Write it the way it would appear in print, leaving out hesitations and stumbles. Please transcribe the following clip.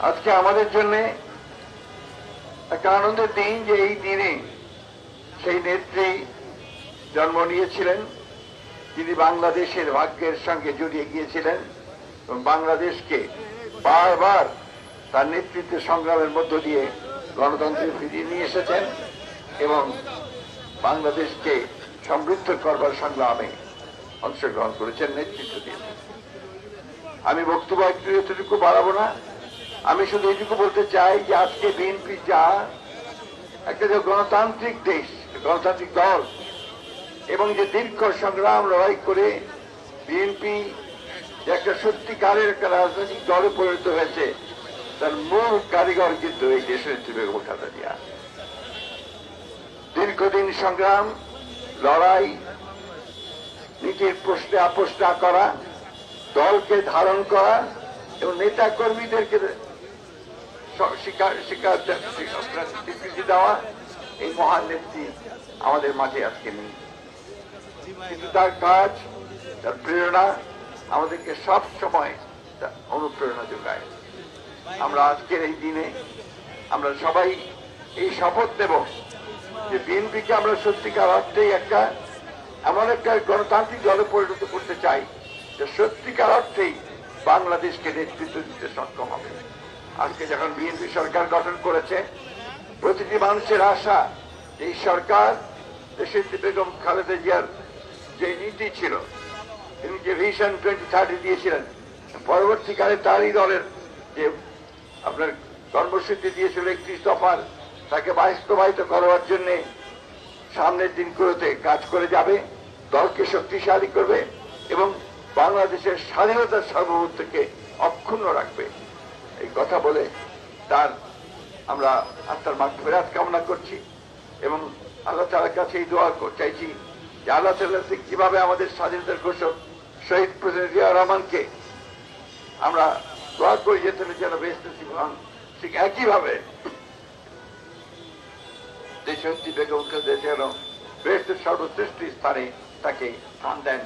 আজকে আমাদের জন্য একটা আনন্দের দিন যে এই দিনে সেই নেত্রী জন্ম নিয়েছিলেন, যিনি বাংলাদেশের ভাগ্যের সঙ্গে জড়িয়ে গিয়েছিলেন এবং বাংলাদেশকে বারবার তার নেতৃত্বে সংগ্রামের মধ্য দিয়ে গণতন্ত্রে ফিরিয়ে নিয়ে এসেছেন এবং বাংলাদেশকে সমৃদ্ধ করবার সংগ্রামে অংশগ্রহণ করেছেন, নেতৃত্ব দিয়েছেন। আমি বক্তব্য এতটুকু বাড়াবো না, আমি শুধু এইটুকু বলতে চাই যে আজকে বিএনপি যা একটা যে গণতান্ত্রিক দেশ, গণতান্ত্রিক দল এবং যে দীর্ঘ সংগ্রাম লড়াই করে বিএনপি যে একটা সত্যিকারের একটা রাজনৈতিক দলে পরিণত হয়েছে, তার মূল কারিগর কিন্তু এই দেশের বেগম খালেদা জিয়া। দীর্ঘদিন সংগ্রাম লড়াই, নীতির প্রশ্নে আপোষ না করা, দলকে ধারণ করা এবং নেতা কর্মীদেরকে স্বীকৃতি দেওয়া, এই মহান নেত্রী আমাদের মাঝে আজকে নেই, কিন্তু তার কাজ, তার প্রেরণা আমাদেরকে সব সময় অনুপ্রেরণা যোগায়। আমরা আজকের এই দিনে আমরা সবাই এই শপথ নেব যে বিএনপিকে আমরা সত্যিকার অর্থেই এমন একটা গণতান্ত্রিক দলে পরিণত করতে চাই যে সত্যিকার অর্থেই বাংলাদেশকে নেতৃত্ব দিতে সক্ষম হবে। আজকে যখন বিএনপি সরকার গঠন করেছে, প্রতিটি মানুষের আশা এই সরকার দেশের বেগম খালেদা জিয়ার যে নীতি ছিল, তিনি যে ভিশন 2030 দিয়েছিলেন, পরবর্তীকালে তারই দলের যে আপনার কর্মসূচি দিয়েছিল 31 দফার, তাকে বাস্তবায়িত করার জন্য সামনের দিনগুলোতে কাজ করে যাবে, দলকে শক্তিশালী করবে এবং বাংলাদেশের স্বাধীনতার সার্বভৌমত্বকে অক্ষুণ্ণ রাখবে। এই কথা বলে তার আমরা আত্মার মাগফিরাত কামনা করছি এবং আল্লাহ তাআলার কাছে এই দোয়া চাইছি যে আল্লাহ তাআলা কিভাবে আমাদের স্বাধীনতার ঘোষক শহীদ প্রেসিডেন্ট জিয়া রহমানকে আমরা দোয়া করি যে তিনি যেন বেহেশতে হন, ঠিক একইভাবে দেশনেত্রী বেগম খালেদা জিয়া যেন বেহেশতের সর্বশ্রেষ্ঠ স্থানে তাকে স্থান দেন।